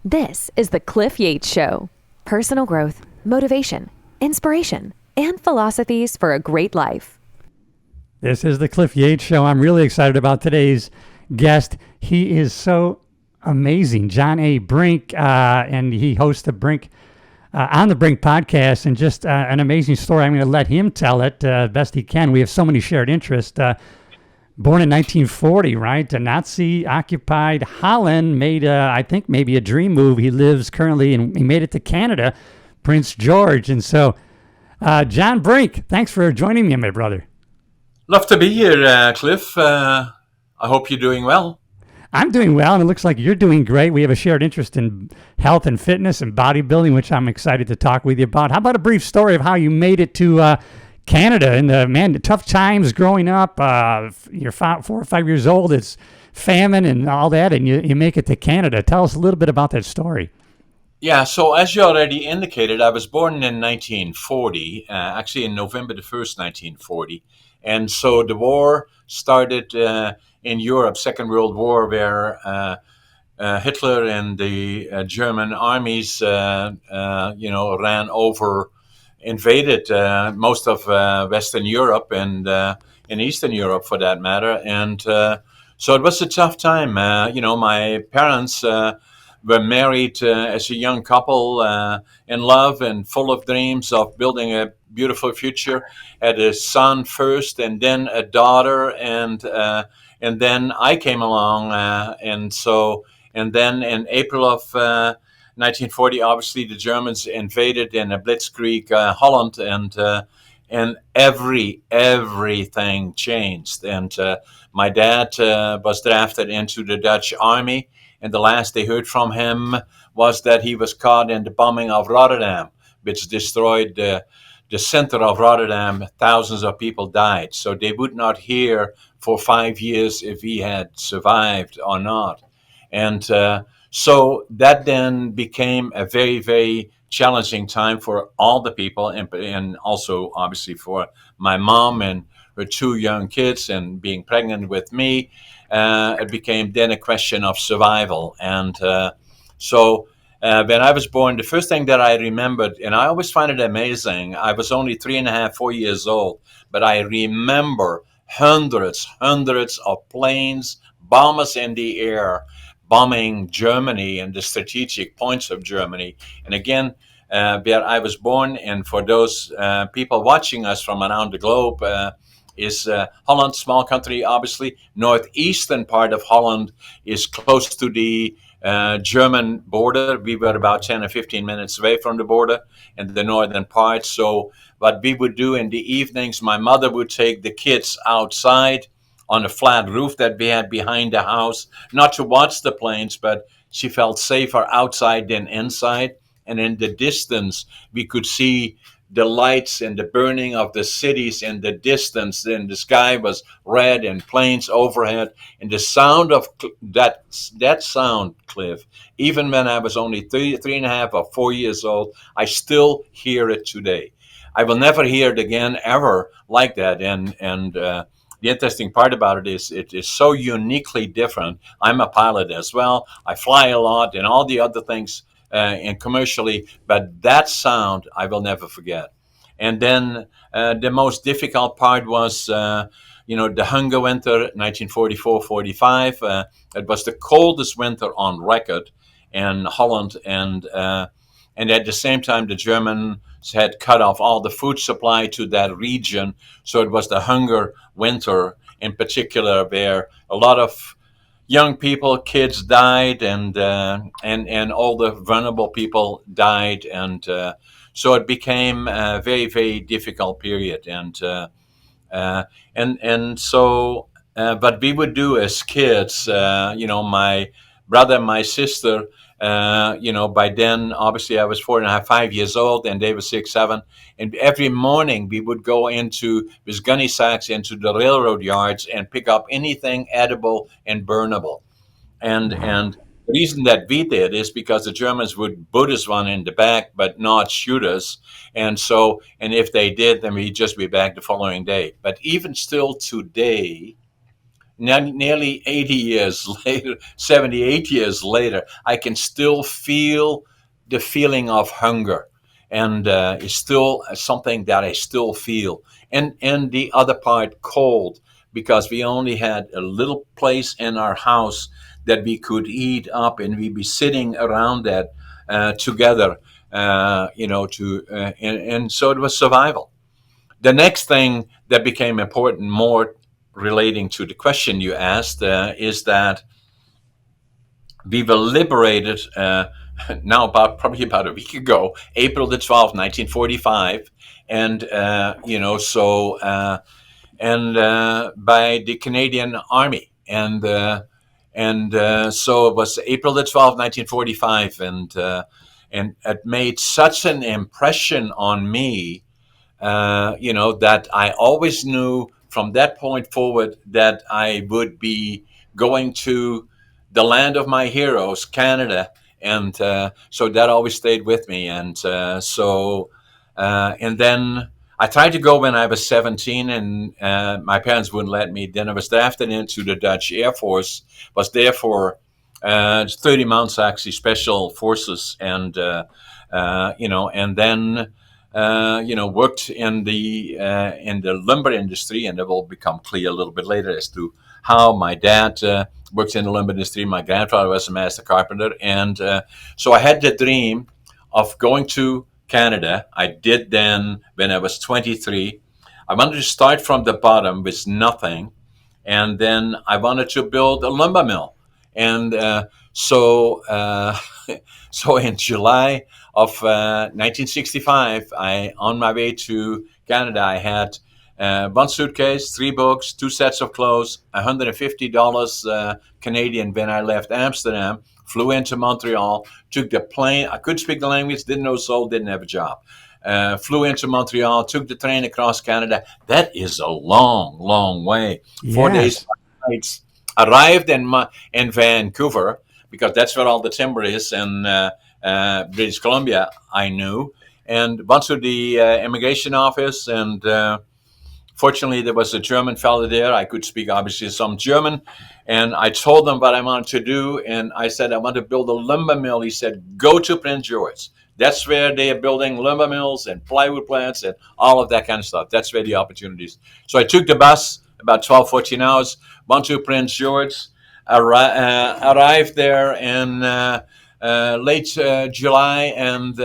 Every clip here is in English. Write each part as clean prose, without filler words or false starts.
This is the Cliff Yates Show. Personal growth, motivation, inspiration, and philosophies for a great life. This is the Cliff Yates Show. I'm really excited about today's guest. He is so amazing. John A. Brink, and he hosts the Brink on the Brink podcast, and just an amazing story. I'm going to let him tell it best he can. We have so many shared interests. Born in 1940, right? A Nazi-occupied Holland, made, I think, maybe a dream move. He lives currently, and he made it to Canada, Prince George. And so, John Brink, thanks for joining me, my brother. Love to be here, Cliff. I hope you're doing well. I'm doing well, and it looks like you're doing great. We have a shared interest in health and fitness and bodybuilding, which I'm excited to talk with you about. How about a brief story of how you made it to Canada and the tough times growing up? You're 4 or 5 years old. It's famine and all that, and you make it to Canada. Tell us a little bit about that story. Yeah, so as you already indicated, I was born in 1940, actually in November the 1st, 1940. And so the war started in Europe, Second World War, where Hitler and the German armies, ran over, invaded most of Western Europe and in Eastern Europe, for that matter. And so it was a tough time. My parents were married as a young couple, in love and full of dreams of building a beautiful future. Had a son first, and then a daughter, and then I came along, and then in April of 1940, obviously the Germans invaded in a blitzkrieg Holland, and everything changed. And my dad was drafted into the Dutch army, and the last they heard from him was that he was caught in the bombing of Rotterdam, which destroyed the center of Rotterdam. Thousands of people died. So they would not hear for 5 years if he had survived or not. And so that then became a very, very challenging time for all the people, and also obviously for my mom and her 2 young kids, and being pregnant with me. It became then a question of survival. And so when I was born, the first thing that I remembered, and I always find it amazing, I was only 3.5, 4 years old, but I remember hundreds of planes, bombers in the air, bombing Germany and the strategic points of Germany. And again, where I was born, and for those people watching us from around the globe, is Holland, small country, obviously. Northeastern part of Holland is close to the German border. We were about 10 or 15 minutes away from the border in the northern part. So what we would do in the evenings, my mother would take the kids outside on a flat roof that we had behind the house, not to watch the planes, but she felt safer outside than inside. And in the distance, we could see the lights and the burning of the cities in the distance. Then the sky was red and planes overhead. And the sound of that sound, Cliff, even when I was only 3.5 or 4 years old, I still hear it today. I will never hear it again, ever, like that. And the interesting part about it is so uniquely different. I'm a pilot as well. I fly a lot and all the other things and commercially, but that sound I will never forget. And then the most difficult part was, the Hunger Winter, 1944-45. It was the coldest winter on record in Holland, and at the same time, the Germans had cut off all the food supply to that region. So it was the Hunger Winter in particular, where a lot of young people, kids died, and all the vulnerable people died, and so it became a very, very difficult period. And so what we would do as kids, my brother, my sister, by then obviously I was 4.5, 5 years old, and they were 6, 7. And every morning we would go with gunny sacks into the railroad yards and pick up anything edible and burnable. And the reason that we did is because the Germans would boot us one in the back, but not shoot us. And if they did, then we'd just be back the following day. But even still today, nearly 80 years later, 78 years later, I can still feel the feeling of hunger. And it's still something that I still feel. And the other part, cold, because we only had a little place in our house that we could eat up, and we'd be sitting around that together, and so it was survival. The next thing that became important, more relating to the question you asked, is that we were liberated now probably about a week ago, April the 12th, 1945, and by the Canadian Army, and so it was April the 12th, 1945, and it made such an impression on me, that I always knew from that point forward that I would be going to the land of my heroes, Canada. And so that always stayed with me. And then I tried to go when I was 17, and my parents wouldn't let me. Then I was drafted into the Dutch Air Force, was there for 30 months, actually, special forces. And then worked in the lumber industry, and it will become clear a little bit later as to how my dad worked in the lumber industry. My grandfather was a master carpenter, and so I had the dream of going to Canada. I did then when I was 23. I wanted to start from the bottom with nothing, and then I wanted to build a lumber mill, and so so in July of 1965, on my way to Canada, I had one suitcase, 3 books, 2 sets of clothes, $150 Canadian when I left Amsterdam, flew into Montreal, took the plane. I couldn't speak the language, didn't know soul, didn't have a job. Flew into Montreal, took the train across Canada. That is a long, long way. Yes. 4 days, 5 nights. Arrived in Vancouver, because that's where all the timber is, in British Columbia, I knew. And went to the immigration office, and fortunately there was a German fellow there. I could speak, obviously, some German. And I told him what I wanted to do, and I said, I want to build a lumber mill. He said, go to Prince George. That's where they are building lumber mills and plywood plants and all of that kind of stuff. That's where the opportunities. So I took the bus, about 12, 14 hours, went to Prince George, arrived there in late July, and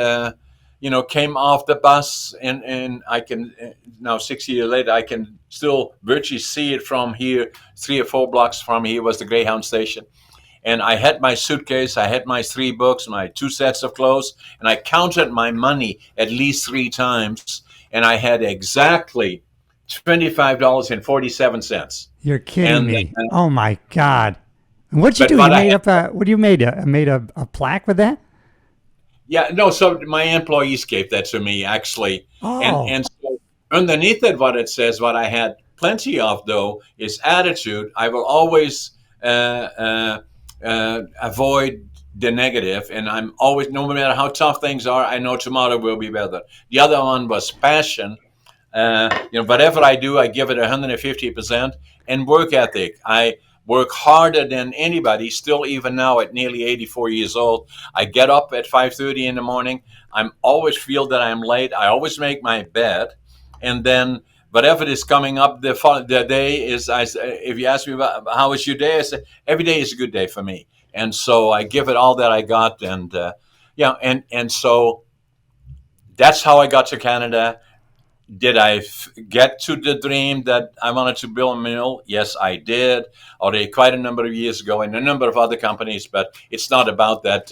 came off the bus, and I can now 6 years later, I can still virtually see it from here. 3 or 4 blocks from here was the Greyhound station. And I had my suitcase, I had my 3 books, my 2 sets of clothes, and I counted my money at least 3 times, and I had exactly $25.47. You're kidding me. Oh my God. And what'd you do? You made a plaque with that? Yeah, no, so my employees gave that to me, actually. Oh. And so underneath it, what it says, what I had plenty of, though, is attitude. I will always avoid the negative, and I'm always, no matter how tough things are, I know tomorrow will be better. The other one was passion. Whatever I do, I give it 150%, and work ethic. I work harder than anybody, still, even now at nearly 84 years old. I get up at 5:30 in the morning. I'm always feel that I'm late. I always make my bed, and then whatever is coming up the day is, if you ask me about how was your day, I say every day is a good day for me, and so I give it all that I got, and so that's how I got to Canada. Did I get to the dream that I wanted to build a mill? Yes, I did, already quite a number of years ago in a number of other companies, but it's not about that.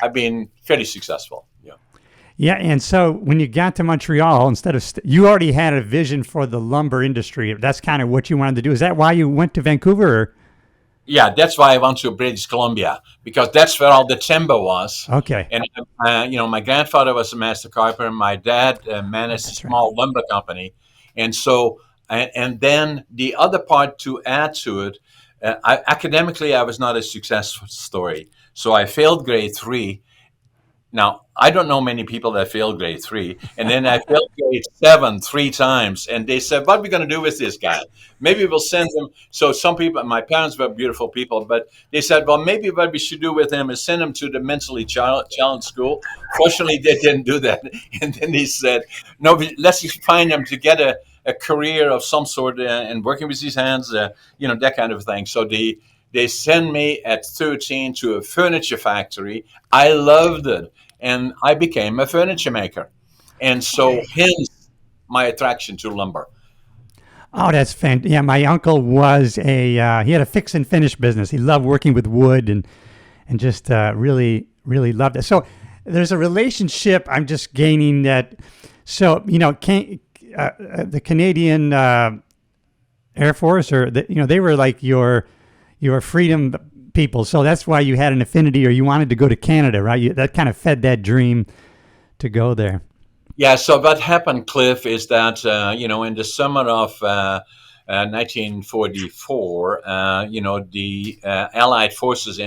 I've been fairly successful. Yeah. Yeah, and so when you got to Montreal, instead of you already had a vision for the lumber industry. That's kind of what you wanted to do. Is that why you went to Vancouver? Or? Yeah, that's why I went to British Columbia, because that's where all the timber was. Okay. And my grandfather was a master carpenter. My dad managed a small lumber company, and so and then the other part to add to it, academically I was not a successful story. So I failed grade 3. Now, I don't know many people that failed grade 3, and then I failed grade 7 3 times, and they said, "What are we going to do with this guy? Maybe we'll send him." So some people, my parents were beautiful people, but they said, "Well, maybe what we should do with him is send him to the mentally challenged school." Fortunately, they didn't do that, and then they said, "No, let's just find him to get a career of some sort and working with his hands, that kind of thing." So they sent me at 13 to a furniture factory. I loved it, and I became a furniture maker. And so, hence my attraction to lumber. Oh, that's fantastic. Yeah, my uncle was he had a fix and finish business. He loved working with wood and just really, really loved it. So there's a relationship I'm just gaining that. So, the Canadian Air Force, or they were like your freedom people. So that's why you had an affinity, or you wanted to go to Canada, right? That kind of fed that dream to go there. Yeah, so what happened, Cliff, is that, in the summer of 1944, the Allied forces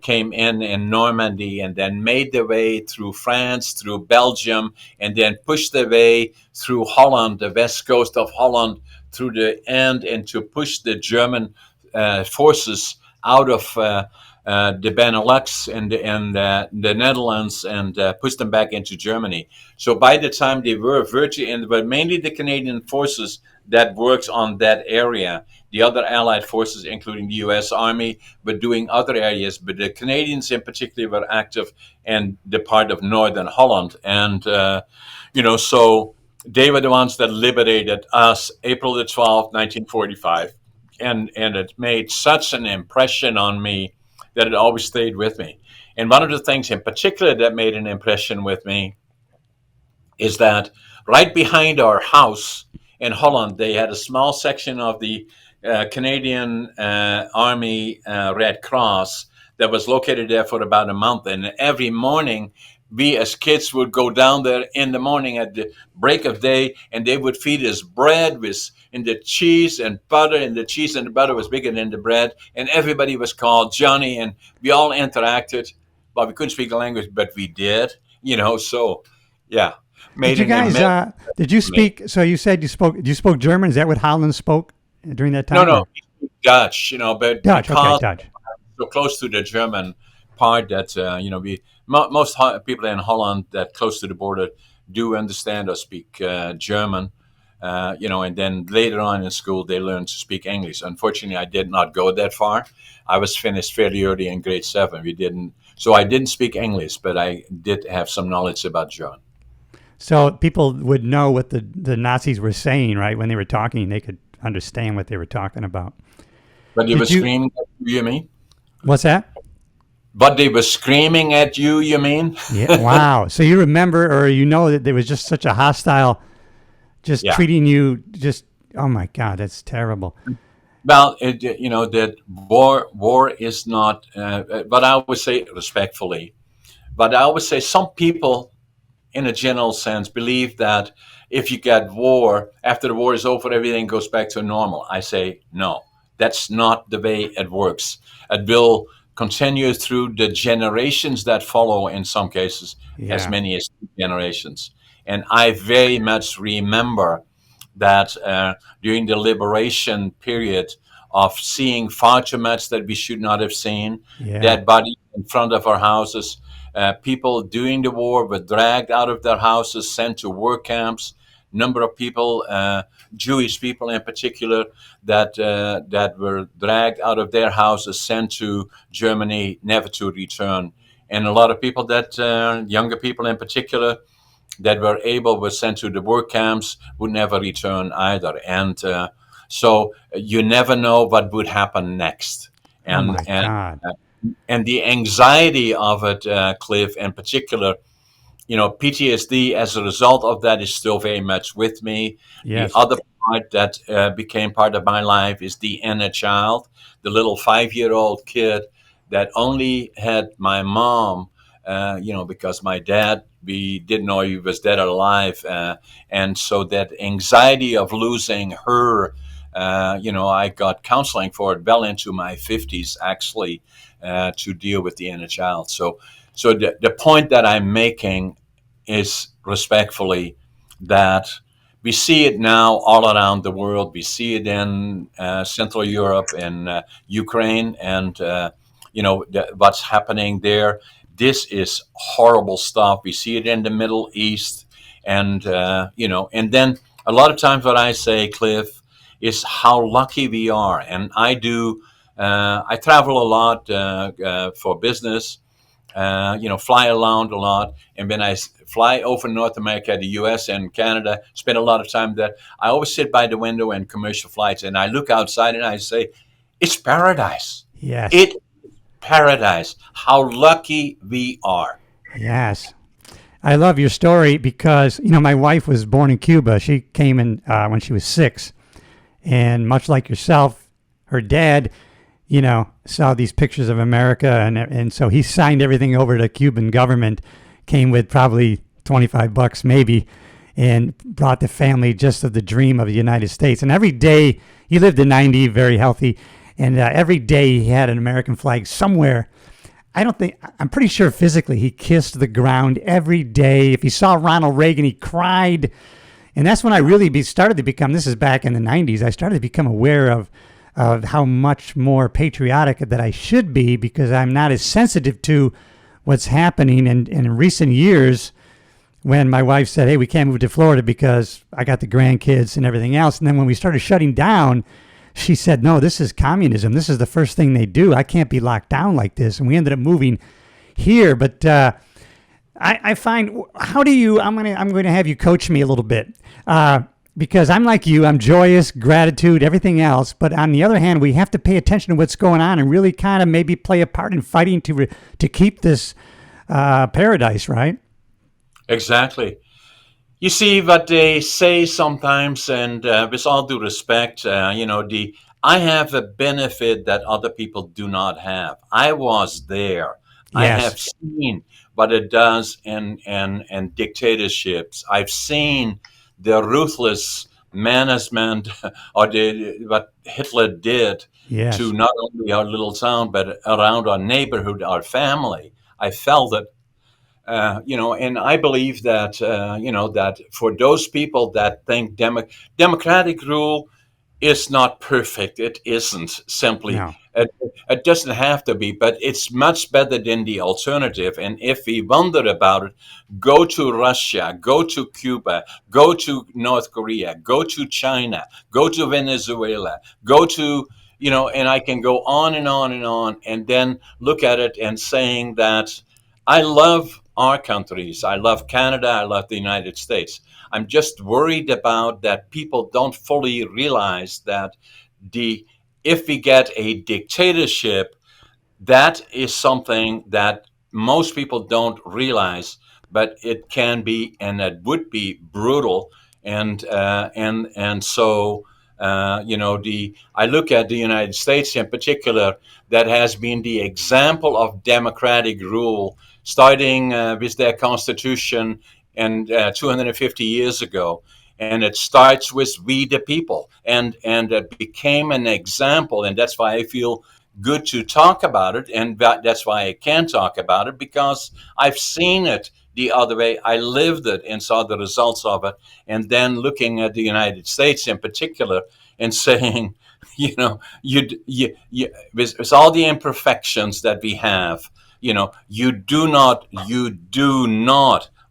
came in Normandy and then made their way through France, through Belgium, and then pushed their way through Holland, the west coast of Holland, through the end, and to push the German forces out of the Benelux and the Netherlands, and push them back into Germany. So by the time they were virtually, and but mainly the Canadian forces that worked on that area. The other Allied forces, including the U.S. Army, were doing other areas, but the Canadians in particular were active in the part of northern Holland. And, so they were the ones that liberated us April the 12th, 1945. And it made such an impression on me that it always stayed with me. And one of the things in particular that made an impression with me is that right behind our house in Holland, they had a small section of the Canadian Army Red Cross that was located there for about a month. And every morning, we as kids would go down there in the morning at the break of day, and they would feed us bread with in the cheese and butter, and the cheese and the butter was bigger than the bread. And everybody was called Johnny, and we all interacted. Well, we couldn't speak the language, but we did, so yeah. Did you guys? Did you speak? So you said you spoke. You spoke German. Is that what Holland spoke during that time? No, Dutch. But Dutch. because Okay, Dutch. so close to the German part that most people in Holland that close to the border do understand or speak German. And then later on in school they learn to speak English. Unfortunately, I did not go that far. I was finished fairly early in grade 7. So I didn't speak English, but I did have some knowledge about German. So people would know what the Nazis were saying, right? When they were talking, they could understand what they were talking about. But they were screaming at you, you mean? What's that? But they were screaming at you, you mean? Yeah. Wow. So you remember, or that there was just such a hostile, treating you just. Oh my God, that's terrible. Well, that war is not. But I would say respectfully. But I would say some people, in a general sense, believe that if you get war, after the war is over, everything goes back to normal. I say no. That's not the way it works. It will continue through the generations that follow, in some cases, as many as 2 generations. And I very much remember that during the liberation period of seeing far too much that we should not have seen, dead bodies in front of our houses, people during the war were dragged out of their houses, sent to work camps. Number of people, Jewish people in particular, that were dragged out of their houses, sent to Germany, never to return. And a lot of people younger people in particular, that were sent to the work camps, would never return either. And so you never know what would happen next. And, God. And the anxiety of it, Cliff, in particular, PTSD as a result of that is still very much with me. Yes. The other part that became part of my life is the inner child, the little 5-year-old kid that only had my mom, because my dad, we didn't know he was dead or alive. And so that anxiety of losing her, I got counseling for it well into my 50s, actually, to deal with the inner child. So So the point that I'm making is respectfully that we see it now all around the world. We see it in Central Europe, in Ukraine, and what's happening there. This is horrible stuff. We see it in the Middle East, and and then a lot of times what I say, Cliff, is how lucky we are. And I do. I travel a lot for business. Fly around a lot. And when I fly over North America, the US and Canada, spend a lot of time there, I always sit by the window in commercial flights and I look outside and I say, it's paradise. Yes. It's paradise. How lucky we are. Yes. I love your story because, my wife was born in Cuba. She came in when she was 6. And much like yourself, her dad, saw these pictures of America. And so he signed everything over to the Cuban government, came with probably $25 maybe, and brought the family just of the dream of the United States. And every day, he lived to 90, very healthy. And every day he had an American flag somewhere. I'm pretty sure physically he kissed the ground every day. If he saw Ronald Reagan, he cried. And that's when I really started to become, this is back in the 90s, I started to become aware of how much more patriotic that I should be because I'm not as sensitive to what's happening. And in recent years, when my wife said, hey, we can't move to Florida because I got the grandkids and everything else. And then when we started shutting down, she said, no, this is communism. This is the first thing they do. I can't be locked down like this. And we ended up moving here. But I find, how do you, I'm going to have you coach me a little bit because I'm like you. I'm joyous, gratitude, everything else. But on the other hand, we have to pay attention to what's going on and really kind of maybe play a part in fighting to keep this paradise, right? Exactly. You see what they say sometimes, and with all due respect, I have a benefit that other people do not have. I was there. I have Yes. seen what it does in dictatorships. I've seen the ruthless management or what Hitler did Yes. to not only our little town, but around our neighborhood, our family. I felt it. And I believe that, that for those people that think democratic rule is not perfect, it isn't simply. No. It doesn't have to be, but it's much better than the alternative. And if we wonder about it, go to Russia, go to Cuba, go to North Korea, go to China, go to Venezuela, go to, and I can go on and on and on, and then look at it and saying that I love our countries. I love Canada. I love the United States. I'm just worried about that people don't fully realize that if we get a dictatorship, that is something that most people don't realize, but it can be and it would be brutal. And so I look at the United States in particular, that has been the example of democratic rule, starting with their constitution and 250 years ago. And it starts with we the people, and it became an example, and that's why I feel good to talk about it, and that's why I can talk about it, because I've seen it the other way. I lived it and saw the results of it, and then looking at the United States in particular and saying, with all the imperfections that we have, you do not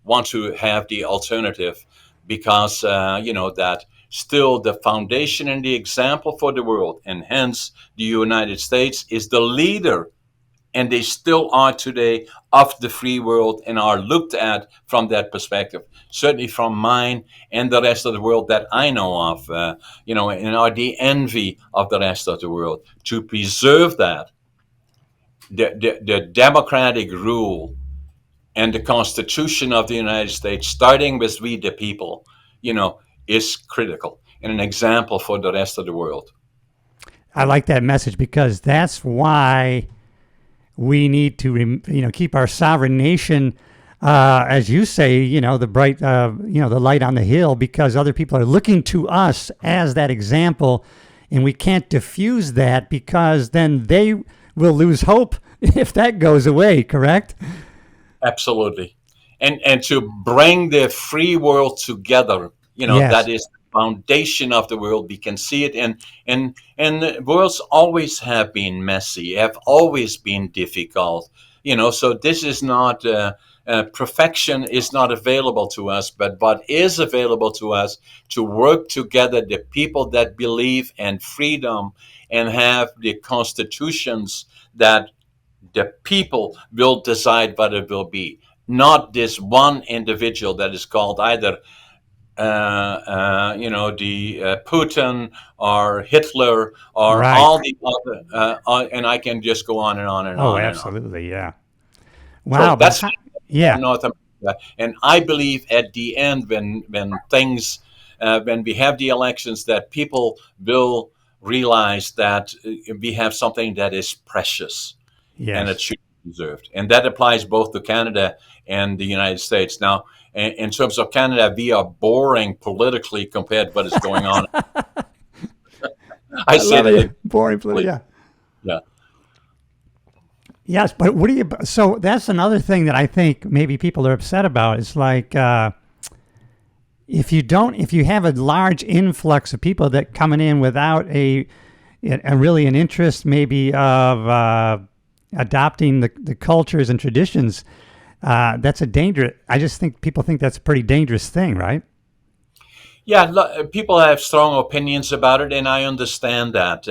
want to have the alternative, because that still the foundation and the example for the world, and hence the United States is the leader, and they still are today, of the free world, and are looked at from that perspective, certainly from mine and the rest of the world that I know of, and are the envy of the rest of the world. To preserve that, the democratic rule and the Constitution of the United States, starting with we the people, is critical and an example for the rest of the world. I like that message, because that's why we need to, keep our sovereign nation, as you say, the bright, the light on the hill, because other people are looking to us as that example, and we can't diffuse that, because then they will lose hope if that goes away. Correct? Absolutely. And to bring the free world together, that Yes. is the foundation of the world. We can see it, and the worlds always have been messy, have always been difficult. So this is not perfection is not available to us, but what is available to us to work together, the people that believe in freedom and have the constitutions that the people will decide what it will be, not this one individual that is called either the Putin or Hitler or Right. all the other, and I can just go on and on and Oh, on and on. absolutely. Yeah. So Wow. But that's how, yeah. North America, and I believe at the end, when we have the elections, that people will realize that we have something that is precious and it Yes. should be preserved. And that applies both to Canada and the United States. Now, in terms of Canada, we are boring politically compared to what is going on. I I say love that it. Boring. exactly. Yeah. Yeah. Yes, but what do you? So that's another thing that I think maybe people are upset about. It's like if you have a large influx of people that coming in without a really an interest maybe of adopting the cultures and traditions, that's a danger. I just think people think that's a pretty dangerous thing, right? Yeah, people have strong opinions about it, and I understand that.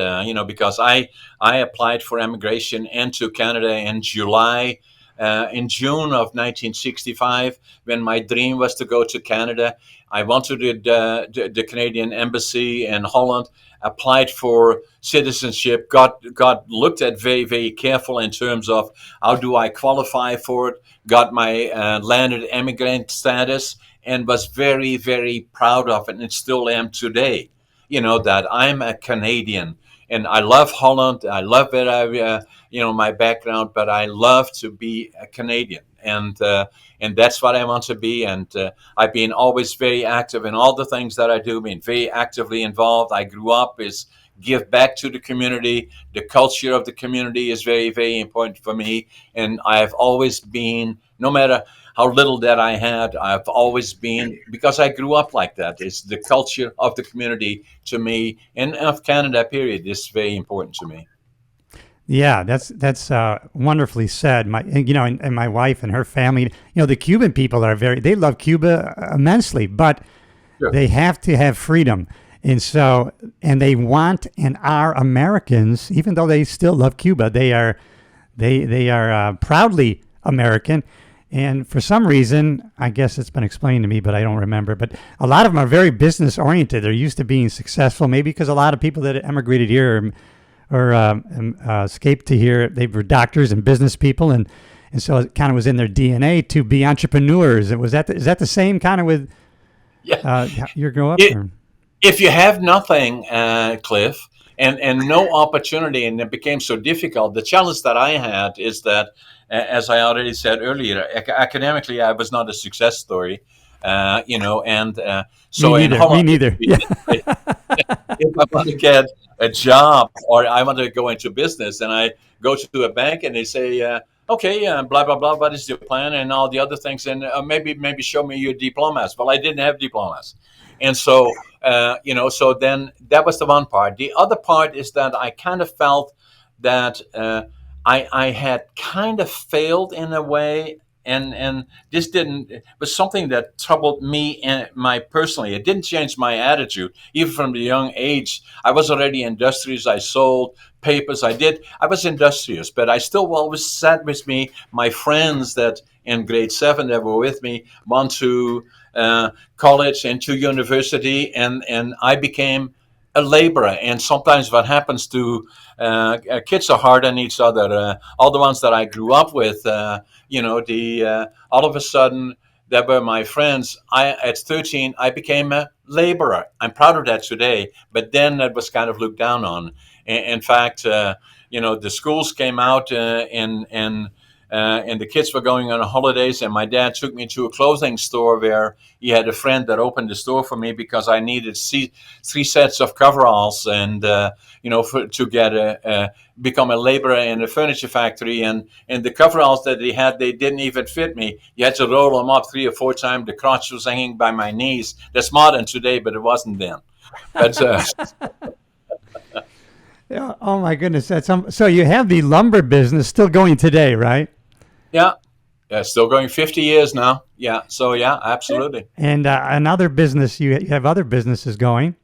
Because I applied for immigration into Canada in July, in June of 1965, when my dream was to go to Canada. I went to the Canadian embassy in Holland, applied for citizenship, got looked at very very careful in terms of how do I qualify for it, got my landed immigrant status, and was very, very proud of it, and still am today. That I'm a Canadian, and I love Holland. I love it. My background, but I love to be a Canadian, and that's what I want to be. And I've been always very active in all the things that I do. Been very actively involved. I grew up is give back to the community. The culture of the community is very, very important for me, and I've always been, no matter how little that I had, I've always been, because I grew up like that. It's the culture of the community to me, and of Canada, period, is very important to me. Yeah, that's wonderfully said. And my wife and her family. The Cuban people are they love Cuba immensely, but Sure. they have to have freedom, and they want and are Americans, even though they still love Cuba. They are proudly American, and for some reason, I guess it's been explained to me, but I don't remember. But a lot of them are very business oriented. They're used to being successful, maybe because a lot of people that emigrated here or escaped to here, they were doctors and business people, and so it kind of was in their DNA to be entrepreneurs. Is that the same kind of with Yeah. your grow up? It, Or? if you have nothing, Cliff, and no opportunity, and it became so difficult, the challenge that I had is that, as I already said earlier, academically, I was not a success story. And Me so in neither. Me Holland, neither. Yeah. if I want to get a job or I want to go into business, and I go to a bank and they say, okay, blah blah blah, what is your plan and all the other things, and maybe show me your diplomas. Well, I didn't have diplomas, and so then that was the one part. The other part is that I kind of felt that I had kind of failed in a way, and this didn't it was something that troubled me and my personally. It didn't change my attitude even from the young age. I was already industrious. I sold papers. I was industrious, but I still always sat with me my friends that in grade 7 that were with me went to college and to university, and I became a laborer. And sometimes what happens to kids are hard on each other. All the ones that I grew up with, the all of a sudden that were my friends. At 13 I became a laborer. I'm proud of that today, but then that was kind of looked down on. In fact, the schools came out and the kids were going on holidays, and my dad took me to a clothing store where he had a friend that opened the store for me because I needed three sets of coveralls and to get become a laborer in a furniture factory, and the coveralls that he had, they didn't even fit me. You had to roll them up 3 or 4 times. The crotch was hanging by my knees. That's modern today, but it wasn't then. But Yeah, oh my goodness, so you have the lumber business still going today, right? yeah, still going 50 years now. Yeah, so yeah, absolutely. And another business, you have other businesses going.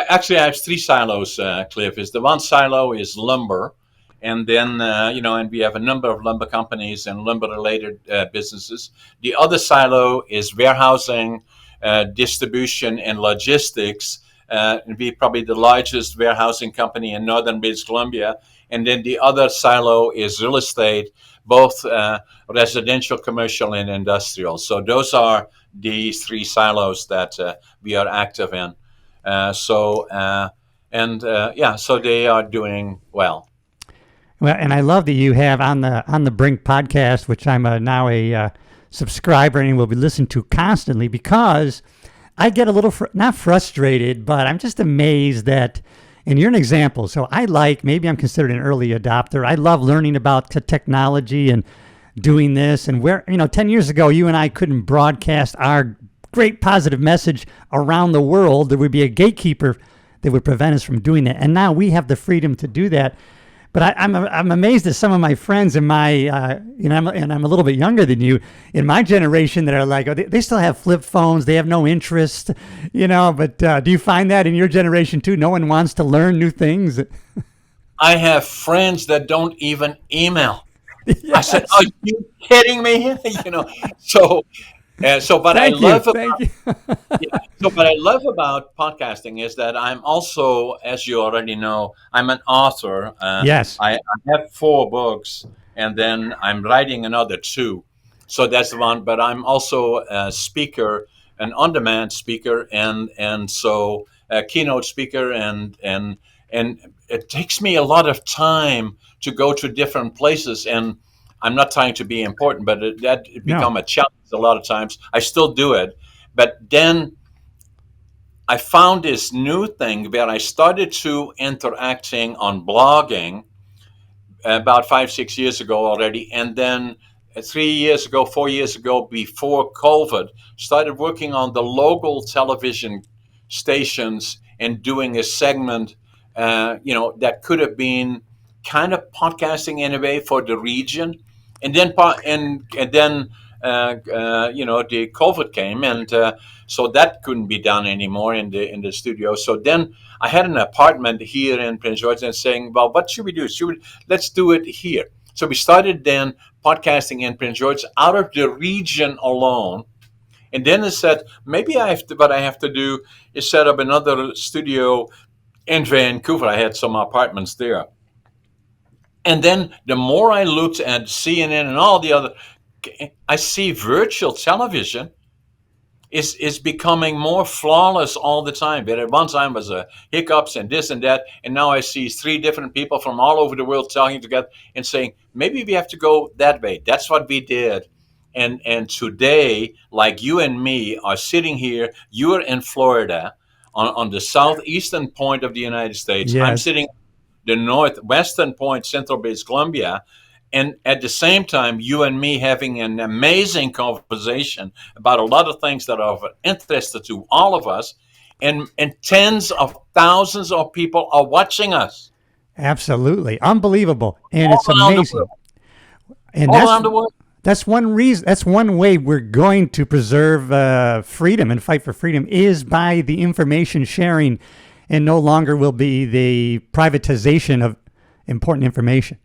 Actually, I have 3 silos, Cliff. Is the one silo is lumber, and then and we have a number of lumber companies and lumber-related businesses. The other silo is warehousing, distribution, and logistics. And we probably the largest warehousing company in northern British Columbia. And then the other silo is real estate, both residential, commercial, and industrial. So those are the 3 silos that we are active in. So they are doing well. Well, and I love that you have on the Brink podcast, which I'm now a subscriber and will be listened to constantly, because I get a little not frustrated, but I'm just amazed that, and you're an example. So maybe I'm considered an early adopter. I love learning about technology and doing this. And 10 years ago, you and I couldn't broadcast our great positive message around the world. There would be a gatekeeper that would prevent us from doing that. And now we have the freedom to do that. But I'm amazed at some of my friends in my, I'm a little bit younger than you, in my generation, that are like, they still have flip phones. They have no interest, But do you find that in your generation too? No one wants to learn new things. I have friends that don't even email. Yes. I said, "Are you kidding me?" But I love about podcasting is that I'm also, as you already know, I'm an author. Yes. I have 4 books, and then I'm writing another 2. So that's the one. But I'm also a speaker, an on-demand speaker, and so a keynote speaker, and it takes me a lot of time to go to different places, and I'm not trying to be important, but it become a challenge a lot of times. I still do it. But then I found this new thing where I started to interacting on blogging about 5-6 years ago already. And then 3 years ago, 4 years ago, before COVID, started working on the local television stations and doing a segment, that could have been kind of podcasting in a way for the region. And then the COVID came, and so that couldn't be done anymore in the studio. So then I had an apartment here in Prince George, and saying, well, what should we do? Let's do it here. So we started then podcasting in Prince George out of the region alone. And then I said, maybe what I have to do is set up another studio in Vancouver. I had some apartments there. And then the more I looked at CNN and all the other, I see virtual television is becoming more flawless all the time. But at one time was hiccups and this and that, and now I see 3 different people from all over the world talking together and saying, maybe we have to go that way. That's what we did. And today, like you and me are sitting here, you're in Florida on the southeastern point of the United States. Yes. I'm sitting the northwestern point, Central British Columbia, and at the same time, you and me having an amazing conversation about a lot of things that are of interest to all of us, and tens of thousands of people are watching us. Absolutely, unbelievable, and All it's around the amazing. world. And All around the world. That's one reason. That's one way we're going to preserve freedom and fight for freedom, is by the information sharing, and no longer will be the privatization of important information.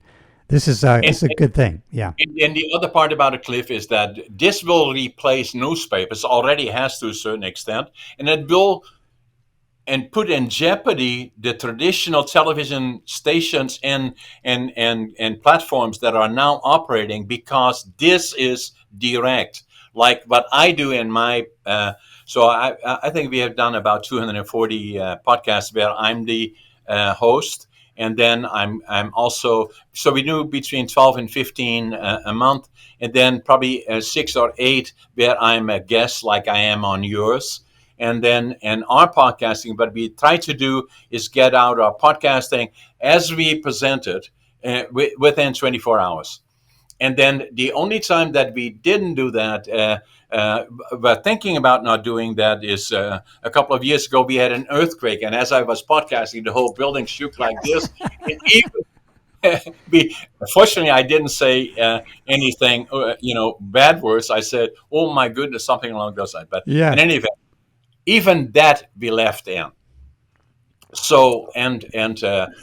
This is it's a good thing. Yeah. And the other part about it, Cliff, is that this will replace newspapers, already has to a certain extent, and it will put in jeopardy the traditional television stations and platforms that are now operating, because this is direct. Like what I do in my, so I think we have done about 240 podcasts where I'm the host, and then I'm also, so we do between 12 and 15 a month, and then probably 6 or 8 where I'm a guest like I am on yours. And then in our podcasting, what we try to do is get out our podcasting as we present it within 24 hours. And then the only time that we didn't do that, but thinking about not doing that, is a couple of years ago we had an earthquake, and as I was podcasting, the whole building shook like this. And fortunately, I didn't say anything, bad words. I said, "Oh my goodness," something along those lines. But Yeah. in any event, even that we left in. So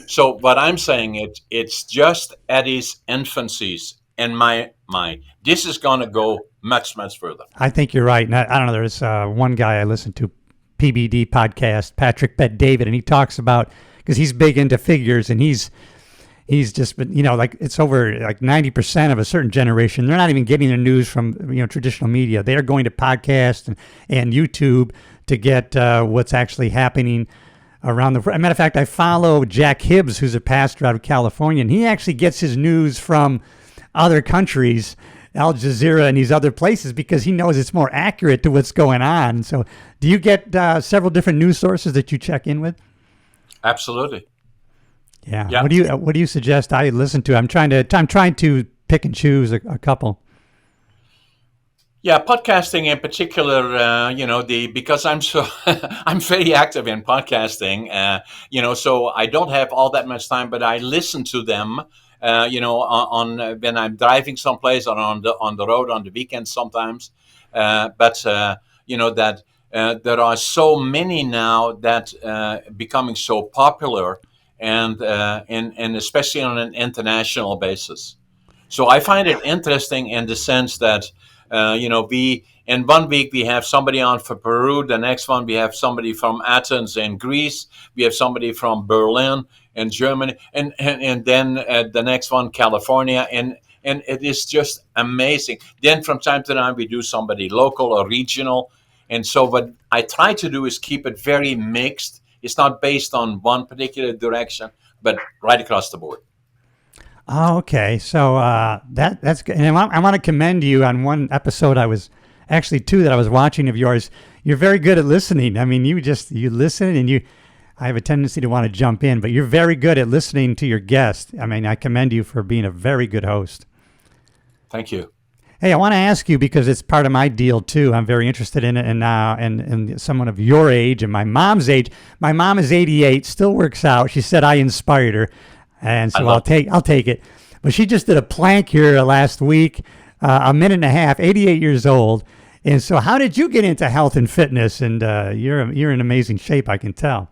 so what I'm saying, it's just at its infancies in my mind. This is going to go much further. I think you're right. And I don't know. There's one guy I listen to, PBD podcast, Patrick Bet David, and he talks about, because he's big into figures, and he's just been, like it's over like 90% of a certain generation. They're not even getting their news from traditional media. They are going to podcasts and YouTube to get what's actually happening around the. As a matter of fact, I follow Jack Hibbs, who's a pastor out of California, and he actually gets his news from other countries, Al Jazeera and these other places, because he knows it's more accurate to what's going on. So do you get several different news sources that you check in with? Absolutely. Yeah. Yeah. What do you suggest I listen to? I'm trying to pick and choose a couple. Yeah, podcasting in particular, because I'm I'm very active in podcasting, so I don't have all that much time, but I listen to them, on when I'm driving someplace or on the road on the weekends sometimes. That there are so many now that becoming so popular, and especially on an international basis. So I find it interesting in the sense that, we in 1 week we have somebody on from Peru, the next one we have somebody from Athens in Greece, we have somebody from Berlin in Germany, and then the next one California, and it is just amazing. Then from time to time we do somebody local or regional, and so what I try to do is keep it very mixed. It's not based on one particular direction, but right across the board. Oh, okay. So that's good. And I want to commend you on one episode. I was actually two that I was watching of yours. You're very good at listening. I mean, you listen, and I have a tendency to want to jump in, but you're very good at listening to your guest. I mean, I commend you for being a very good host. Thank you. Hey, I want to ask you, because it's part of my deal too. I'm very interested in it, and someone of your age and my mom's age. My mom is 88, still works out. She said I inspired her. And so I'll take it. But she just did a plank here last week, a minute and a half, 88 years old. And so how did you get into health and fitness? And you're in amazing shape, I can tell.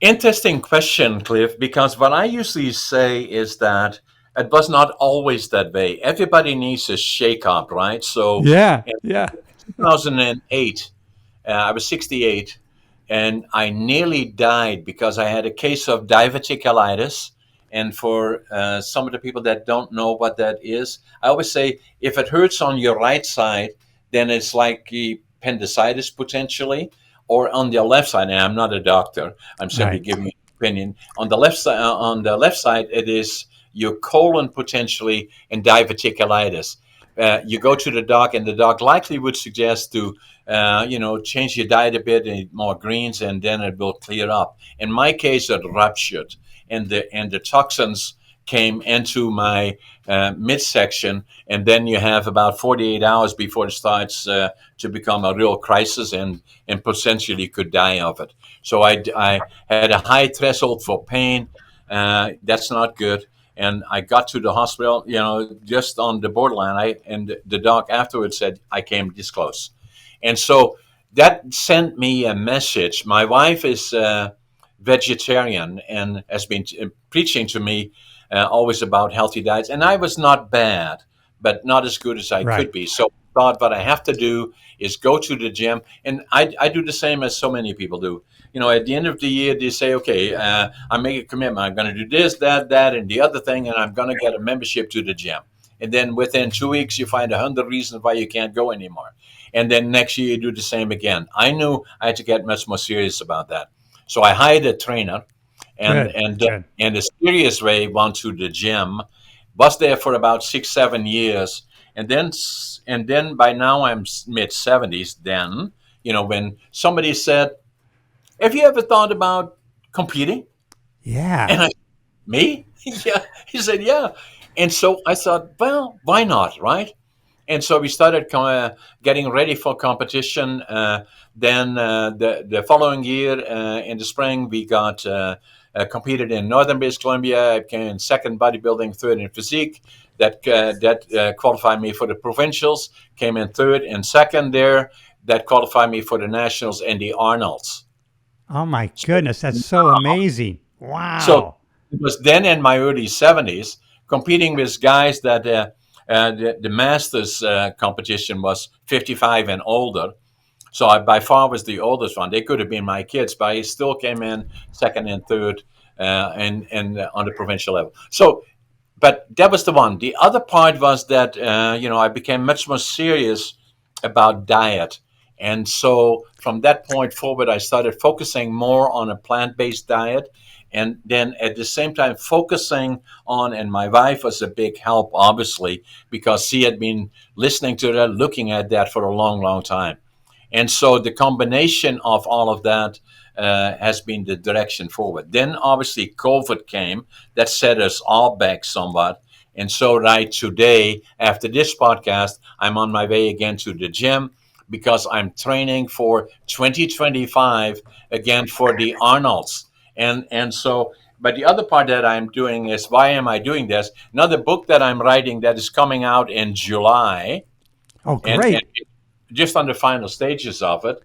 Interesting question, Cliff, because what I usually say is that it was not always that way. Everybody needs a shake-up, right? So Yeah. in 2008, I was 68. And I nearly died because I had a case of diverticulitis. And for some of the people that don't know what that is, I always say if it hurts on your right side, then it's like appendicitis potentially, or on the left side. And I'm not a doctor; I'm simply giving an opinion. On the left side, it is your colon potentially and diverticulitis. You go to the doc, and the doc likely would suggest to, change your diet a bit and eat more greens, and then it will clear up. In my case, it ruptured, and the toxins came into my midsection, and then you have about 48 hours before it starts to become a real crisis, and potentially could die of it. So I had a high threshold for pain. That's not good. And I got to the hospital, just on the borderline. And the doc afterwards said I came this close. And so that sent me a message. My wife is vegetarian and has been preaching to me always about healthy diets. And I was not bad, but not as good as I could be. So I thought what I have to do is go to the gym. And I do the same as so many people do. At the end of the year, they say, okay, I make a commitment. I'm going to do this, that, and the other thing, and I'm going to get a membership to the gym. And then within 2 weeks, you find 100 reasons why you can't go anymore. And then next year, you do the same again. I knew I had to get much more serious about that. So I hired a trainer, and Good. and Good. in the serious way went to the gym. Was there for about 6 7 years, and then by now I'm mid 70s. Then when somebody said, "Have you ever thought about competing?" Yeah. And I, me, yeah. He said, "Yeah." And so I thought, well, why not, right? And so we started getting ready for competition. Then the following year, in the spring, we got competed in Northern British Columbia. I came in second bodybuilding, third in physique. That qualified me for the provincials. Came in third and second there. That qualified me for the nationals and the Arnolds. Oh my So, goodness, that's so amazing. so Wow. it was then in my early 70s, competing with guys that the Masters competition was 55 and older. So I by far was the oldest one. They could have been my kids, but I still came in second and third, and on the provincial level. So, but that was the one. The other part was that I became much more serious about diet, and so from that point forward, I started focusing more on a plant-based diet, and then at the same time focusing on. And my wife was a big help, obviously, because she had been listening to that, looking at that for a long, long time. And so the combination of all of that has been the direction forward. Then obviously COVID came, that set us all back somewhat. And so right today, after this podcast, I'm on my way again to the gym because I'm training for 2025 again for the Arnolds. And so, but the other part that I'm doing is, why am I doing this? Another book that I'm writing that is coming out in July, Oh, and great. just on the final stages of it.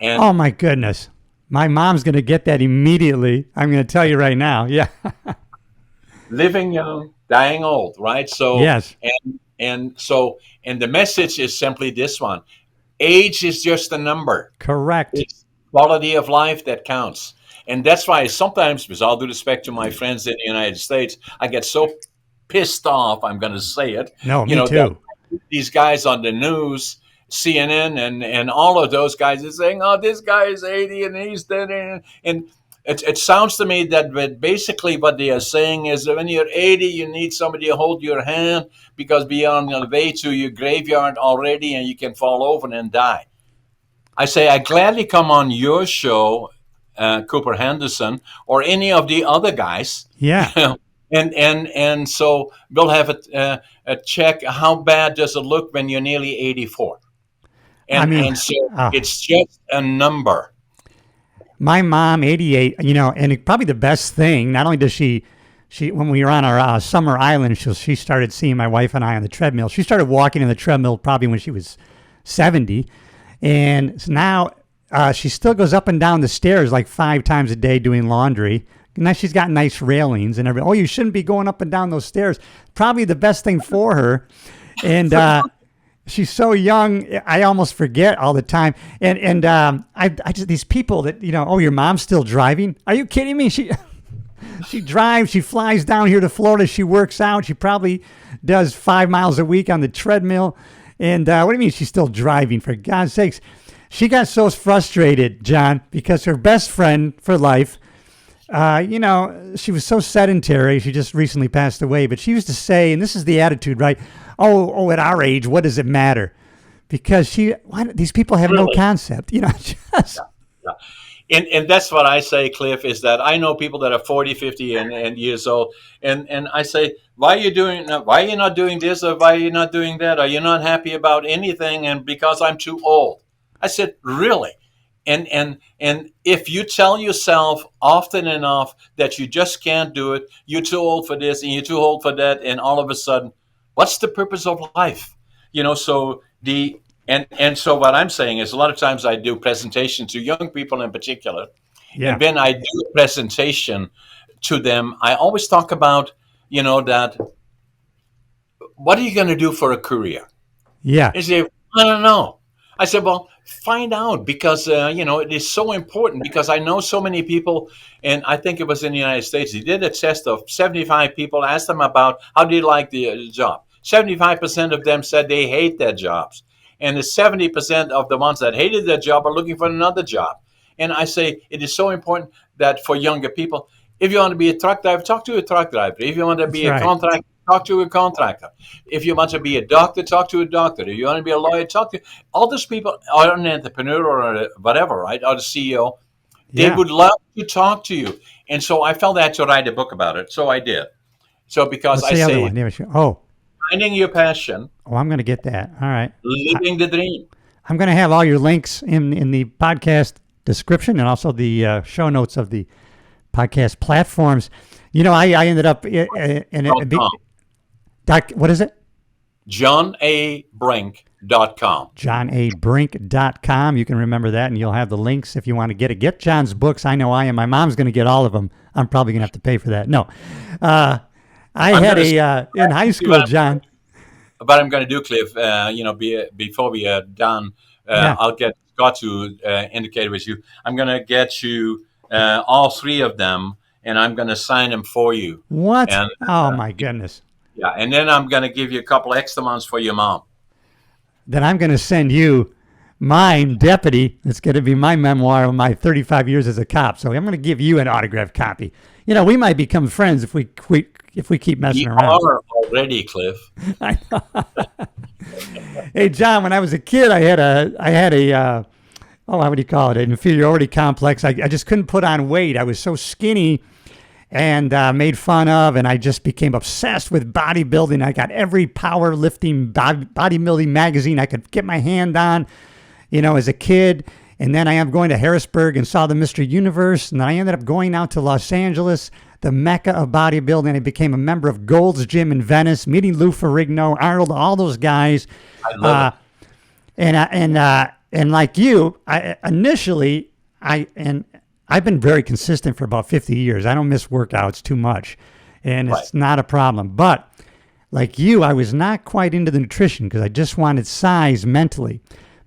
And Oh my goodness. My mom's going to get that immediately. I'm going to tell you right now. Yeah. living young, dying old, right? So, Yes. and the message is simply this one: age is just a number. Correct. It's quality of life that counts. And that's why sometimes, with all due respect to my friends in the United States, I get so pissed off, I'm going to say it, No, me that too. these guys on the news, CNN, and all of those guys are saying, "Oh, this guy is 80 and he's dead," and it sounds to me that basically what they are saying is that when you're 80, you need somebody to hold your hand because we are on the way to your graveyard already, and you can fall over and die. I say I gladly come on your show, Cooper Henderson, or any of the other guys, Yeah. and so we'll have a check. How bad does it look when you're nearly 84? I mean, And so uh, it's just a number. my mom, 88, probably the best thing, not only does she when we were on our summer island, she started seeing my wife and I on the treadmill. She started walking on the treadmill probably when she was 70. And so now she still goes up and down the stairs like 5 times a day doing laundry. Now she's got nice railings and everything. Oh, you shouldn't be going up and down those stairs. Probably the best thing for her. And she's so young, I almost forget all the time. And I just, these people that, oh, your mom's still driving? Are you kidding me? She drives, she flies down here to Florida, she works out, she probably does 5 miles a week on the treadmill. And what do you mean she's still driving, for God's sakes? She got so frustrated, John, because her best friend for life, she was so sedentary. She just recently passed away. But she used to say, and this is the attitude, right? Oh, at our age, what does it matter? Because these people have no Really? concept, just. Yeah. And that's what I say, Cliff, is that I know people that are 40, 50 and years old. And I say, why are you not doing this, or why are you not doing that? Are you not happy about anything? And because I'm too old. I said, really? And if you tell yourself often enough that you just can't do it, you're too old for this and you're too old for that, and all of a sudden, what's the purpose of life? So so what I'm saying is, a lot of times I do presentations to young people in particular, Yeah. and when I do a presentation to them, I always talk about, that what are you going to do for a career? Yeah. They say, I don't know. I said, well, find out, because, it is so important, because I know so many people, and I think it was in the United States, they did a test of 75 people, asked them about how do you like the job. 75% of them said they hate their jobs. And the 70% of the ones that hated their job are looking for another job. And I say it is so important that for younger people, If you want to be a truck driver, talk to a truck driver. If you want to That's be a right. contractor, talk to a contractor. If you want to be a doctor, talk to a doctor. If you want to be a lawyer, talk to all those people, or an entrepreneur or whatever, right? Or the CEO. They Yeah. would love to talk to you. And so I felt I had to write a book about it. So I did. So because What's I the other say, one? Oh, finding your passion, I'm going to get that. All right. living the dream. I'm going to have all your links in the podcast description and also the show notes of the podcast platforms. I ended up in .com. what is it? JohnABrink.com. JohnABrink.com. You can remember that, and you'll have the links if you want to get it. Get John's books. I know I am. My mom's going to get all of them. I'm probably going to have to pay for that. No. I had in high school, John. What I'm going to do, Cliff, before we are done, I'll get Scott to indicate with you. I'm going to get you all three of them, and I'm going to sign them for you. What? And, oh, my goodness. Yeah, and then I'm going to give you a couple extra months for your mom. Then I'm going to send you mine, Deputy. It's going to be my memoir of my 35 years as a cop. So I'm going to give you an autographed copy. We might become friends if we keep messing around. You are already, Cliff. I know. Hey, John, when I was a kid, I had a how would you call it? An inferiority complex. I just couldn't put on weight. I was so skinny and made fun of, and I just became obsessed with bodybuilding. I got every powerlifting, bodybuilding magazine I could get my hand on, as a kid. And then I am going to Harrisburg and saw the Mr. Universe. And then I ended up going out to Los Angeles, the mecca of bodybuilding. I became a member of Gold's Gym in Venice, meeting Lou Ferrigno, Arnold, all those guys. I love it. And like you, I've been very consistent for about 50 years. I don't miss workouts too much, and it's not a problem. But like you, I was not quite into the nutrition because I just wanted size mentally.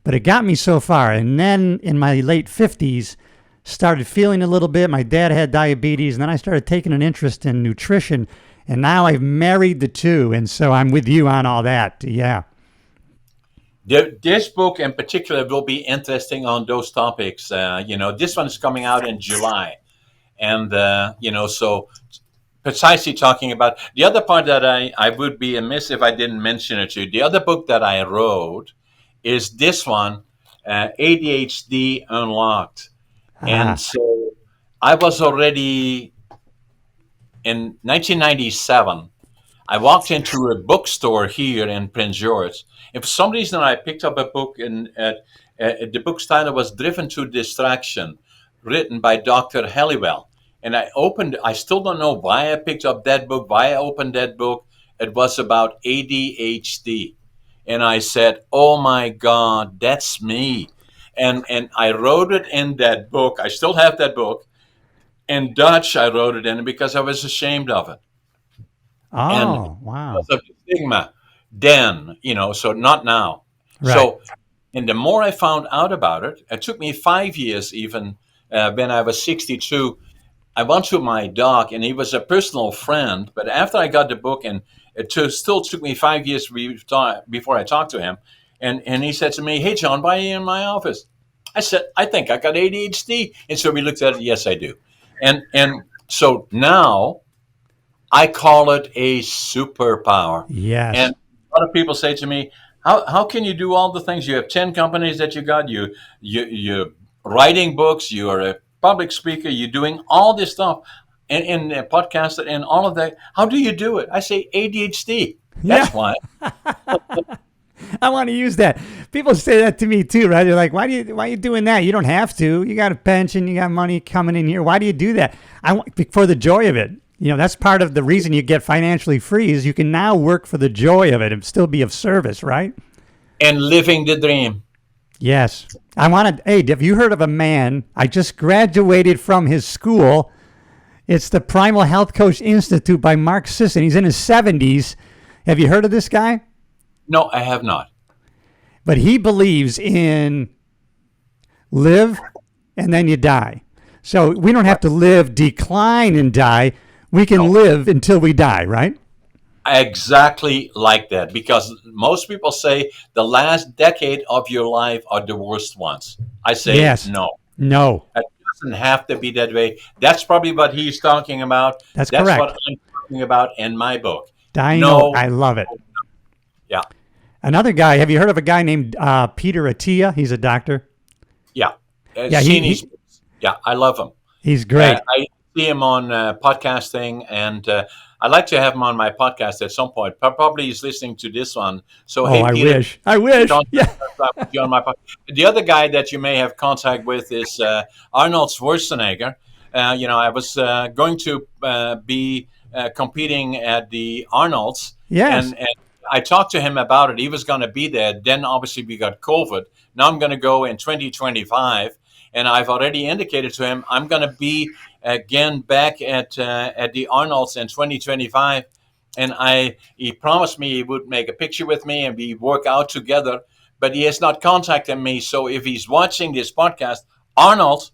But it got me so far. And then in my late 50s, started feeling a little bit. My dad had diabetes, and then I started taking an interest in nutrition. And now I've married the two, and so I'm with you on all that. Yeah. This book in particular will be interesting on those topics. This one is coming out in July. And, so precisely talking about the other part that I would be amiss if I didn't mention it to you. The other book that I wrote is this one, ADHD Unlocked. And so I was already in 1997. I walked into a bookstore here in Prince George. And for some reason, I picked up a book, and the book's title was Driven to Distraction, written by Dr. Halliwell. And I still don't know why I picked up that book, why I opened that book. It was about ADHD. And I said, oh my God, that's me. And I wrote it in that book. I still have that book. In Dutch, I wrote it in because I was ashamed of it. Oh, wow. Because of the stigma then, so not now. Right. So, and the more I found out about it, it took me 5 years even when I was 62. I went to my doc, and he was a personal friend. But after I got the book, and still took me 5 years before I talked to him, and he said to me, hey, John, why are you in my office? I said, I think I got ADHD. And so we looked at it. Yes, I do. And so now I call it a superpower. Yes. And a lot of people say to me, how can you do all the things? You have 10 companies that you got. You're writing books. You're a public speaker. You're doing all this stuff in a podcast and all of that. How do you do it? I say ADHD. That's why. I want to use that. People say that to me too, right? They're like, why are you doing that? You don't have to. You got a pension. You got money coming in here. Why do you do that? For the joy of it. That's part of the reason you get financially free is you can now work for the joy of it and still be of service, right? And living the dream. Yes. Hey, have you heard of a man? I just graduated from his school. It's the Primal Health Coach Institute by Mark Sisson. He's in his 70s. Have you heard of this guy? No, I have not. But he believes in live and then you die. So we don't have to live, decline, and die. We can live until we die, right? Exactly like that. Because most people say the last decade of your life are the worst ones. I say yes. no. No. Just doesn't have to be that way. That's probably what he's talking about. That's That's what correct. I'm talking about in my book. Dino, No, I love it. yeah, Another guy, have you heard of a guy named Peter Attia? He's a doctor. yeah. Yeah, Seen his, yeah, I love him. he's great. I see him on podcasting, and I'd like to have him on my podcast at some point. Probably he's listening to this one. So, Oh, hey, I Peter, wish. I wish. don't Yeah. put you on my podcast. The other guy that you may have contact with is Arnold Schwarzenegger. I was going to be competing at the Arnold's, Yes. and I talked to him about it. He was going to be there. Then obviously we got COVID. Now I'm going to go in 2025, and I've already indicated to him I'm going to be again back at the Arnold's in 2025. And he promised me he would make a picture with me and we work out together. But he has not contacted me. So if he's watching this podcast, Arnold,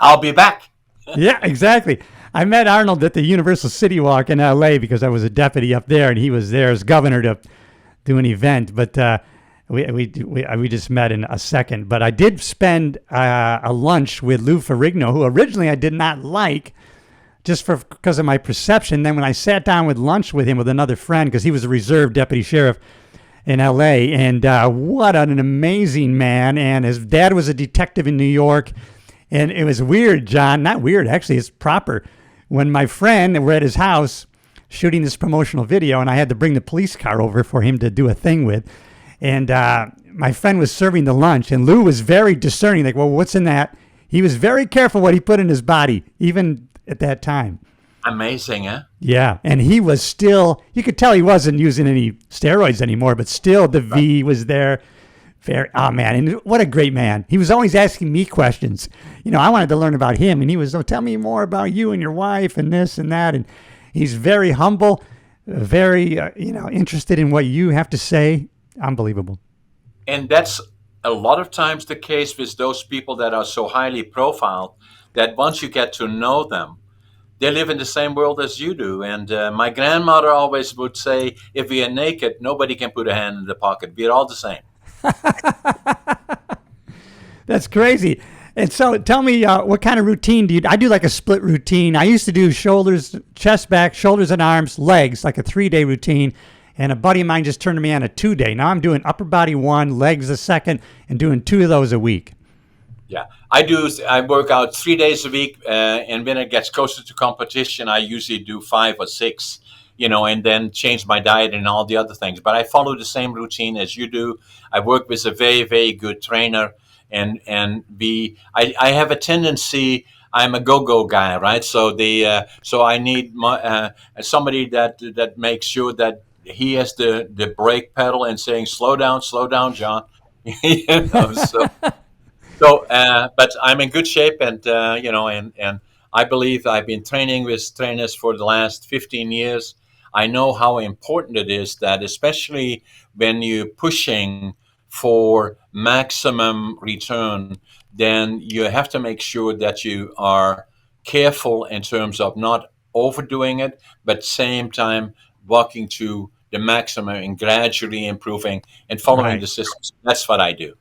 I'll be back. Yeah, exactly. I met Arnold at the Universal City Walk in LA because I was a deputy up there, and he was there as governor to do an event. But we just met in a second. But I did spend a lunch with Lou Ferrigno, who originally I did not like, just because of my perception. Then when I sat down with lunch with him with another friend, because he was a reserve deputy sheriff in LA, and what an amazing man! And his dad was a detective in New York. And it was weird, John. Not weird, actually. It's proper. When my friend, we're at his house shooting this promotional video, and I had to bring the police car over for him to do a thing with. And my friend was serving the lunch, and Lou was very discerning. Like, well, what's in that? He was very careful what he put in his body, even at that time. Amazing, huh? Yeah, and he was still, you could tell he wasn't using any steroids anymore, but still the V was there. Oh man, and what a great man. He was always asking me questions. I wanted to learn about him, and he was, tell me more about you and your wife and this and that. And he's very humble, very, interested in what you have to say. Unbelievable. And that's a lot of times the case with those people that are so highly profiled that once you get to know them, they live in the same world as you do. And my grandmother always would say, if we are naked, nobody can put a hand in the pocket. We're all the same. That's crazy. And so tell me, what kind of routine do you do? I do like a split routine. I used to do shoulders, chest, back, shoulders and arms, legs, like a 3-day routine. And a buddy of mine just turned me on a 2-day. Now I'm doing upper body 1, legs the second, and doing 2 of those a week. Yeah, I work out 3 days a week. And when it gets closer to competition, I usually do 5 or 6. And then change my diet and all the other things. But I follow the same routine as you do. I work with a very, very good trainer, and I have a tendency. I'm a go-go guy, right? So so I need somebody that makes sure that he has the brake pedal and saying, slow down, John. But I'm in good shape, and and I believe I've been training with trainers for the last 15 years. I know how important it is that, especially when you're pushing for maximum return, then you have to make sure that you are careful in terms of not overdoing it, but same time walking to the maximum and gradually improving and following the systems. That's what I do.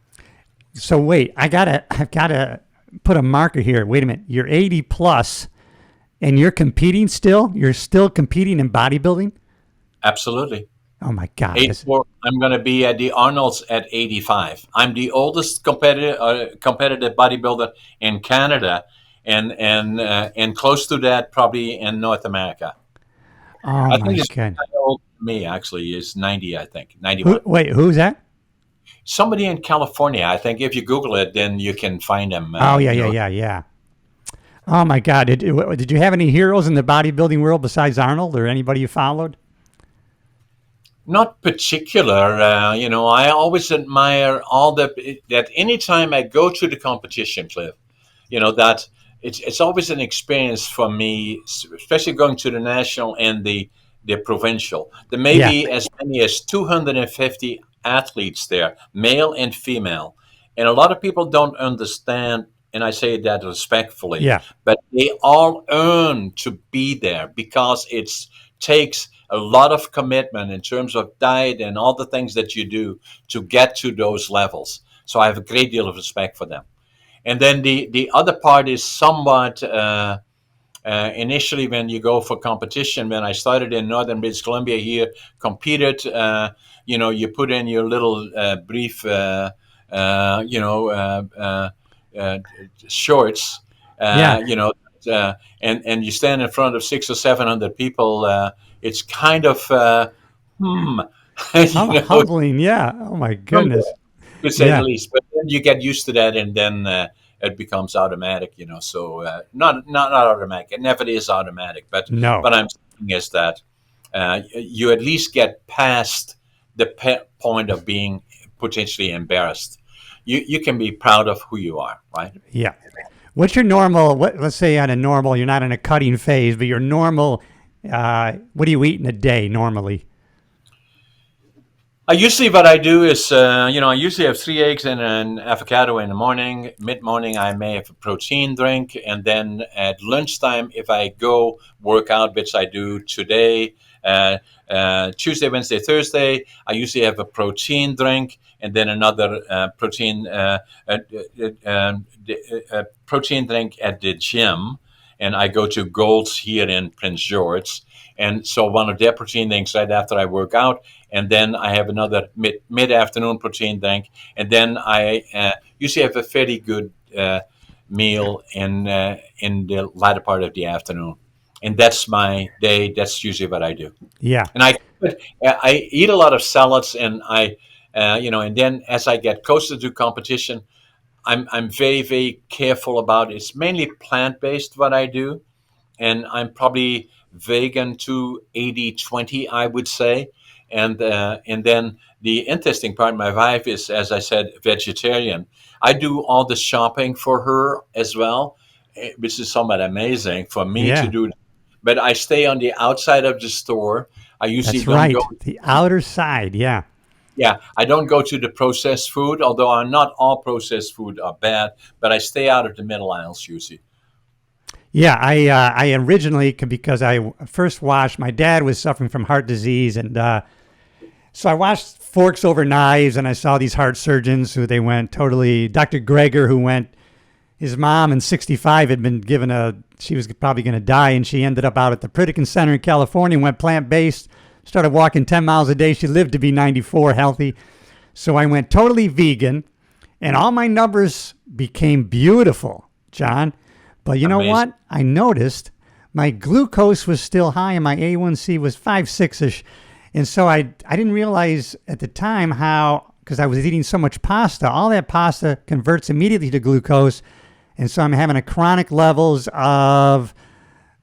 So wait, I've gotta put a marker here. Wait a minute. You're 80 plus. And you're competing still? You're still competing in bodybuilding? Absolutely. Oh my God! 84. I'm going to be at the Arnold's at 85. I'm the oldest competitive bodybuilder in Canada, and close to that probably in North America. Oh I my think it's God! old me actually is 90. I think 91. Who's that? Somebody in California. I think if you Google it, then you can find him. Yeah. Oh my God! Did you have any heroes in the bodybuilding world besides Arnold, or anybody you followed? Not particular. I always admire that anytime I go to the competition, Cliff, that it's always an experience for me, especially going to the national and the provincial. There may be as many as 250 athletes there, male and female, and a lot of people don't understand. And I say that respectfully, but they all earn to be there because it takes a lot of commitment in terms of diet and all the things that you do to get to those levels. So I have a great deal of respect for them. And then the other part is somewhat initially when you go for competition. When I started in northern British Columbia here, competed, you put in your little brief, shorts, Yeah. and you stand in front of 600 or 700 people. It's kind of Humbling. Yeah. Oh my goodness. to say the Yeah. least. But then you get used to that, and then it becomes automatic. So not automatic. It never is automatic. But No. what I'm saying is that you at least get past the point of being potentially embarrassed. You can be proud of who you are, right? Yeah. What's your normal? Let's say on a normal, you're not in a cutting phase, but your normal. What do you eat in a day normally? What I do is, I usually have 3 eggs and an avocado in the morning. Mid-morning, I may have a protein drink. And then at lunchtime, if I go work out, which I do today, Tuesday, Wednesday, Thursday, I usually have a protein drink and then another protein drink at the gym. And I go to Gold's here in Prince George. And so one of their protein drinks right after I work out, and then I have another mid-afternoon protein drink, and then I usually have a fairly good meal in the latter part of the afternoon, and that's my day. That's usually what I do. Yeah. And I eat a lot of salads, and and then as I get closer to competition, I'm very, very careful about it. It's mainly plant-based what I do, and I'm probably vegan to 80-20, I would say. And then the interesting part, my wife is, as I said, vegetarian. I do all the shopping for her as well, which is somewhat amazing for me to Yeah. do. But I stay on the outside of the store. I usually That's don't right. go. The outer side. Yeah. Yeah, I don't go to the processed food, although not all processed food are bad, but I stay out of the middle aisles usually. Yeah, I originally, because I first watched, my dad was suffering from heart disease, and so I watched Forks Over Knives, and I saw these heart surgeons who they went totally, Dr. Greger, who went, his mom in 65 had been given she was probably going to die, and she ended up out at the Pritikin Center in California, went plant-based, started walking 10 miles a day. She lived to be 94, healthy. So I went totally vegan, and all my numbers became beautiful, John. But you know what? I noticed my glucose was still high and my A1C was 5.6-ish. And so I didn't realize at the time how, because I was eating so much pasta, all that pasta converts immediately to glucose. And so I'm having a chronic levels of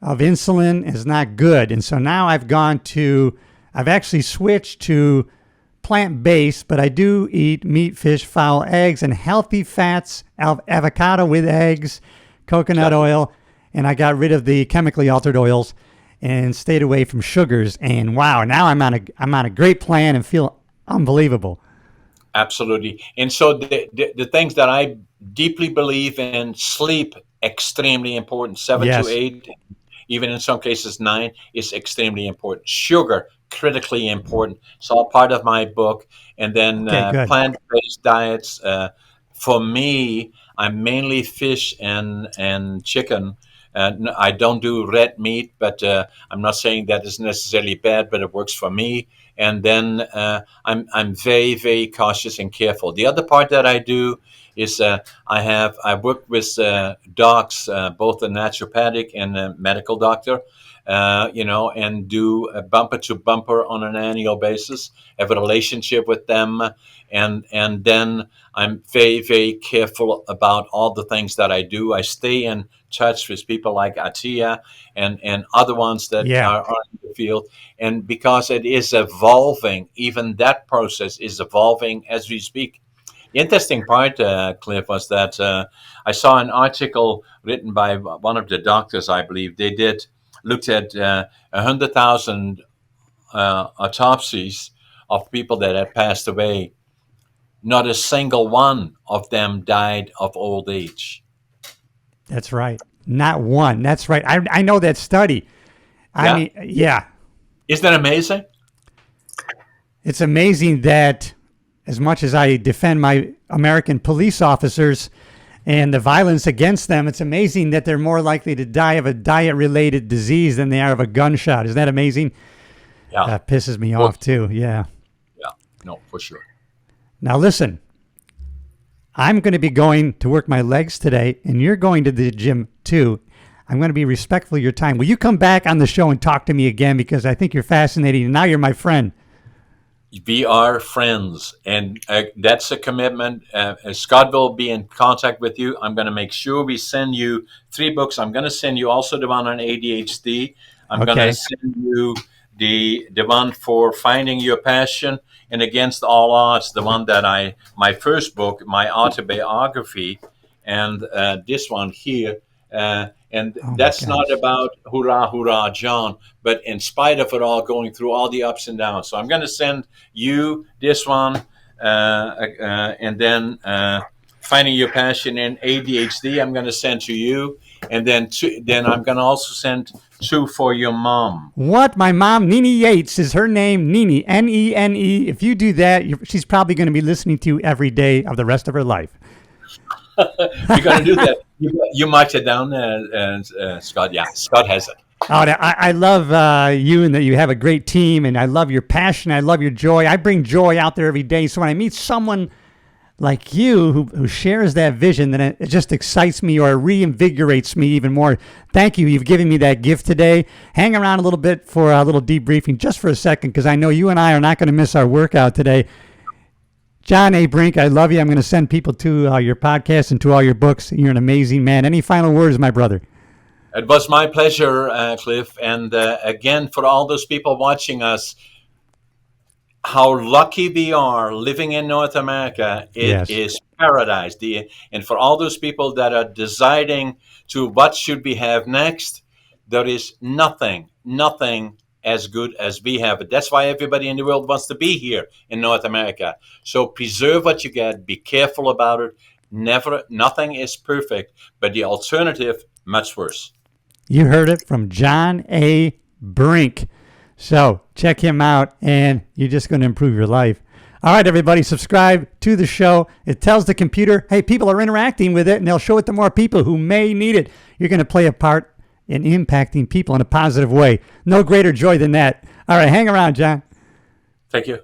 insulin is not good. And so now I've actually switched to plant-based, but I do eat meat, fish, fowl, eggs, and healthy fats, avocado with eggs, coconut oil, and I got rid of the chemically altered oils and stayed away from sugars. And wow, now I'm on a great plan and feel unbelievable. Absolutely. And so the things that I deeply believe in: sleep, extremely important, 7 to 8, even in some cases 9, is extremely important. Sugar, critically important. It's all part of my book. And then plant-based diets. For me, I'm mainly fish and chicken. I don't do red meat, but I'm not saying that is necessarily bad, but it works for me. And then I'm very, very cautious and careful. The other part that I do is I work with docs, both a naturopathic and a medical doctor, and do a bumper to bumper on an annual basis. Have a relationship with them, and then I'm very, very careful about all the things that I do. I stay in touch with people like Atia and other ones that are in the field. And because it is evolving, even that process is evolving as we speak. The interesting part, Cliff, was that I saw an article written by one of the doctors, I believe. They looked at 100,000 autopsies of people that had passed away. Not a single one of them died of old age. That's right. Not one. That's right. I know that study. I mean, yeah. Isn't that amazing? It's amazing that as much as I defend my American police officers, and the violence against them. It's amazing that they're more likely to die of a diet-related disease than they are of a gunshot. Isn't that amazing? Yeah. That pisses me off too. Yeah. Yeah. No, for sure. Now listen, I'm going to be going to work my legs today, and you're going to the gym too. I'm going to be respectful of your time. Will you come back on the show and talk to me again? Because I think you're fascinating, and now you're my friend. We are friends, and that's a commitment. Scott will be in contact with you. I'm going to make sure we send you 3 books. I'm going to send you also the one on ADHD. I'm going to send you the one for finding your passion, and against all odds, the one that my first book, my autobiography, and this one here. And that's not about hurrah, hurrah, John, but in spite of it all, going through all the ups and downs. So I'm going to send you this one, and then finding your passion in ADHD, I'm going to send to you. And then I'm going to also send 2 for your mom. What? My mom, Nene Yates, is her name, Nene, Nene. If you do that, she's probably going to be listening to you every day of the rest of her life. You're going to do that. You mark it down, Scott. Yeah, Scott has it. Oh, I love you, and that you have a great team, and I love your passion. I love your joy. I bring joy out there every day. So when I meet someone like you who shares that vision, then it just excites me or reinvigorates me even more. Thank you. You've given me that gift today. Hang around a little bit for a little debriefing just for a second, because I know you and I are not going to miss our workout today. John A. Brink, I love you. I'm going to send people to your podcast and to all your books. You're an amazing man. Any final words, my brother? It was my pleasure, Cliff. And again, for all those people watching us, how lucky we are living in North America. It is paradise. And for all those people that are deciding to what should we have next, there is nothing as good as we have it. That's why everybody in the world wants to be here in North America. So preserve what you get. Be careful about it. Nothing is perfect, but the alternative, much worse. You heard it from John A. Brink. So check him out, and you're just going to improve your life. All right, everybody, subscribe to the show. It tells the computer, hey, people are interacting with it, and they'll show it to more people who may need it. You're going to play a part in impacting people in a positive way. No greater joy than that. All right, hang around, John. Thank you.